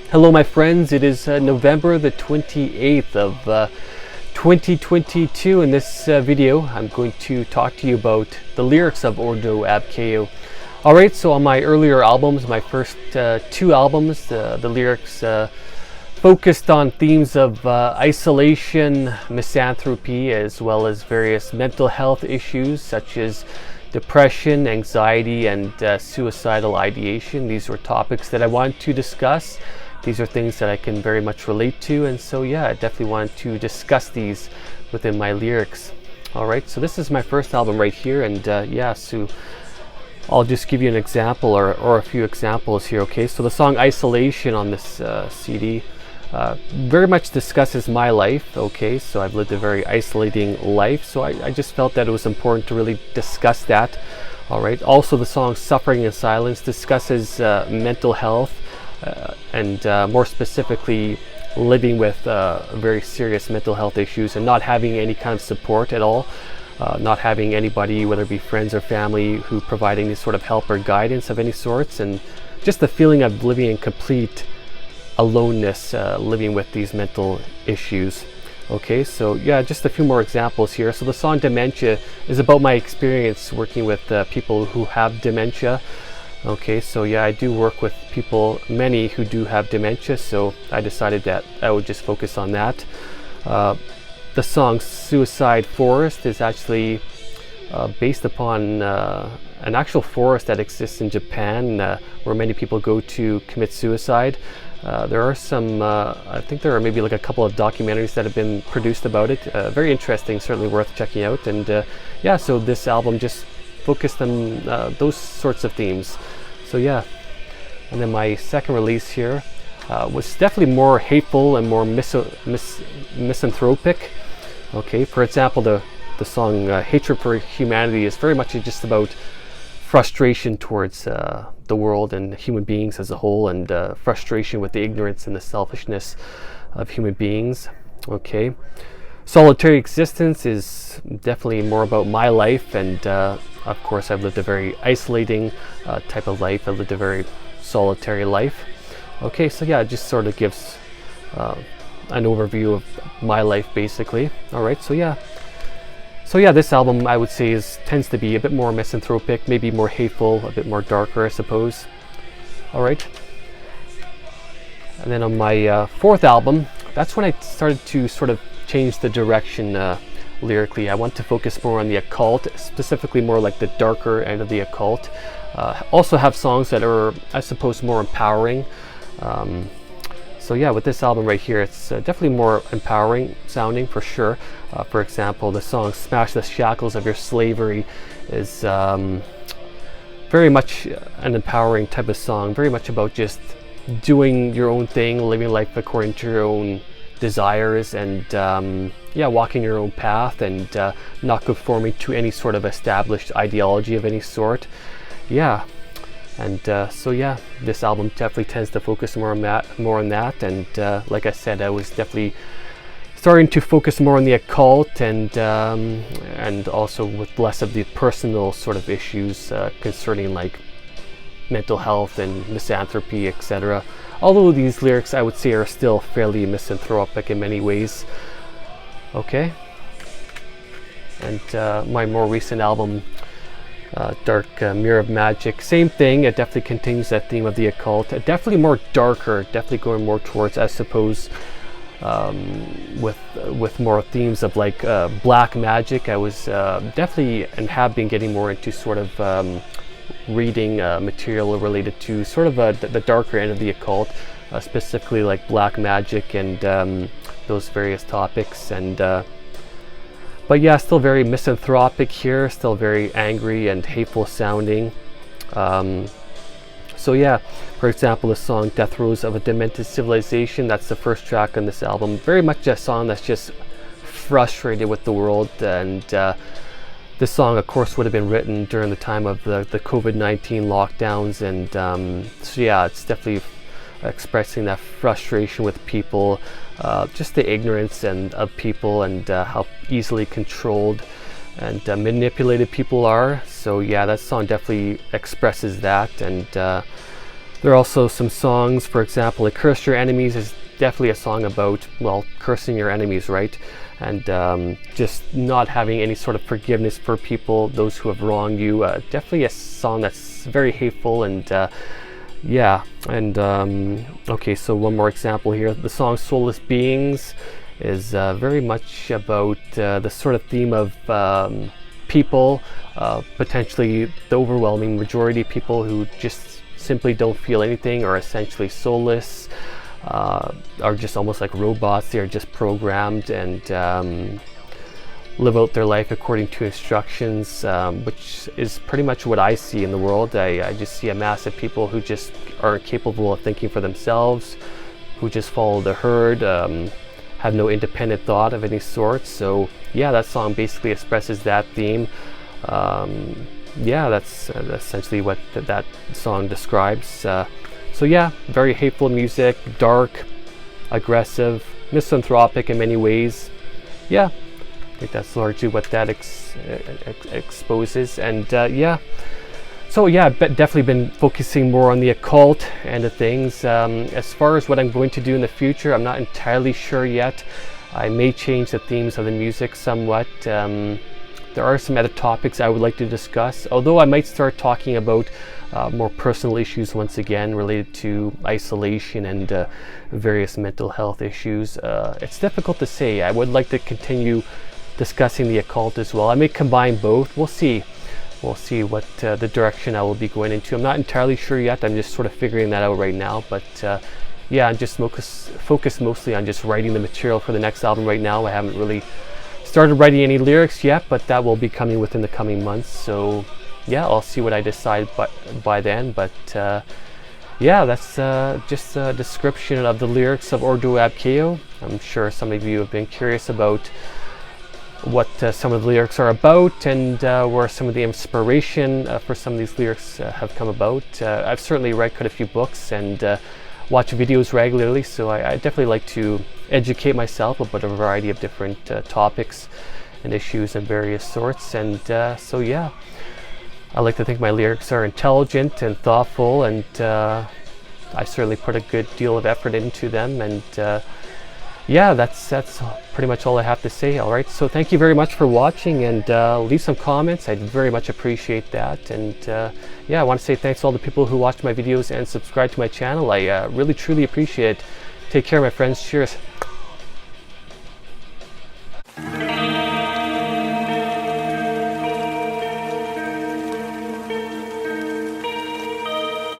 Hello my friends, it is November the 28th of 2022. In this video I'm going to talk to you about the lyrics of Ordo Ab Chao. Alright, so on my earlier albums, my first two albums, the lyrics focused on themes of isolation, misanthropy, as well as various mental health issues such as depression, anxiety, and suicidal ideation. These were topics that I wanted to discuss. These are things that I can very much relate to, and so yeah, I definitely wanted to discuss these within my lyrics. Alright, so this is my first album right here, and yeah, so I'll just give you an example or a few examples here, okay? So the song Isolation on this CD very much discusses my life, okay? So I've lived a very isolating life, so I just felt that it was important to really discuss that. Alright, also the song Suffering in Silence discusses mental health, and more specifically living with very serious mental health issues and not having any kind of support at all, not having anybody, whether it be friends or family, who provide any sort of help or guidance of any sorts, and just the feeling of living in complete aloneness, living with these mental issues. Okay, so yeah, just a few more examples here. So the song Dementia is about my experience working with people who have dementia. Okay, so yeah, I do work with people, many who do have dementia, so I decided that I would just focus on that. The song Suicide Forest is actually based upon an actual forest that exists in Japan, where many people go to commit suicide. There are some, I think there are maybe like a couple of documentaries that have been produced about it. Very interesting, certainly worth checking out. And yeah, so this album just focused on those sorts of themes. So yeah, and then my second release here was definitely more hateful and more misanthropic. Okay, for example, the song Hatred for Humanity is very much just about frustration towards the world and human beings as a whole, and frustration with the ignorance and the selfishness of human beings. Okay, Solitary Existence is definitely more about my life, and of course I've lived a very isolating type of life. I've lived a very solitary life. Okay, so yeah, it just sort of gives an overview of my life basically. Alright, so yeah, this album I would say tends to be a bit more misanthropic, maybe more hateful, a bit more darker, I suppose. Alright, and then on my fourth album, that's when I started to sort of change the direction lyrically. I want to focus more on the occult, specifically more like the darker end of the occult. Also have songs that are, I suppose, more empowering. So yeah, with this album right here, it's definitely more empowering sounding for sure. For example, the song Smash the Shackles of Your Slavery is very much an empowering type of song, very much about just doing your own thing, living life according to your own desires, and yeah, walking your own path, and not conforming to any sort of established ideology of any sort. Yeah, and so yeah, this album definitely tends to focus more on that, and like I said, I was definitely starting to focus more on the occult, and also with less of the personal sort of issues concerning like mental health and misanthropy, etc. Although these lyrics, I would say, are still fairly misanthropic in many ways. Okay, and my more recent album, Dark Mirror of Magic, same thing. It definitely continues that theme of the occult. Definitely more darker, definitely going more towards, I suppose, with more themes of like black magic. I was definitely, and have been getting more into sort of reading material related to sort of the darker end of the occult, specifically like black magic and those various topics. And but yeah, still very misanthropic here, still very angry and hateful sounding. So yeah, for example, the song Death Rows of a Demented Civilization, that's the first track on this album. Very much a song that's just frustrated with the world, and this song, of course, would have been written during the time of the COVID-19 lockdowns, and so yeah, it's definitely expressing that frustration with people, just the ignorance of people, and how easily controlled and manipulated people are. So yeah, that song definitely expresses that, and There are also some songs, for example, like Curse Your Enemies is definitely a song about, well, cursing your enemies, right? And just not having any sort of forgiveness for people, those who have wronged you. Definitely a song that's very hateful, and yeah. And okay, so one more example here. The song Soulless Beings is very much about the sort of theme of people, potentially the overwhelming majority of people who just simply don't feel anything, or essentially soulless, are just almost like robots. They are just programmed and live out their life according to instructions, which is pretty much what I see in the world. I just see a mass of people who just aren't capable of thinking for themselves, who just follow the herd, have no independent thought of any sort. So yeah, that song basically expresses that theme. Yeah, that's essentially what that song describes. So yeah, very hateful music, dark, aggressive, misanthropic in many ways. Yeah, I think that's largely what that exposes. And yeah, so yeah, I've definitely been focusing more on the occult end of things. As far as what I'm going to do in the future, I'm not entirely sure yet. I may change the themes of the music somewhat. There are some other topics I would like to discuss, although I might start talking about more personal issues once again related to isolation and various mental health issues. It's difficult to say. I would like to continue discussing the occult as well. I may combine both. We'll see. We'll see what the direction I will be going into. I'm not entirely sure yet. I'm just sort of figuring that out right now. But yeah, I'm just focused mostly on just writing the material for the next album right now. I haven't really started writing any lyrics yet, but that will be coming within the coming months. So yeah, I'll see what I decide by then. But yeah, that's just a description of the lyrics of Ordo Ab Chao. I'm sure some of you have been curious about what some of the lyrics are about, and where some of the inspiration for some of these lyrics have come about. I've certainly read quite a few books and watch videos regularly, so I definitely like to educate myself about a variety of different topics and issues of various sorts. And so yeah, I like to think my lyrics are intelligent and thoughtful, and I certainly put a good deal of effort into them. And yeah, that's pretty much all I have to say. All right, so thank you very much for watching, and leave some comments. I'd very much appreciate that. And yeah, I want to say thanks to all the people who watch my videos and subscribe to my channel. I really truly appreciate it. Take care, my friends. Cheers.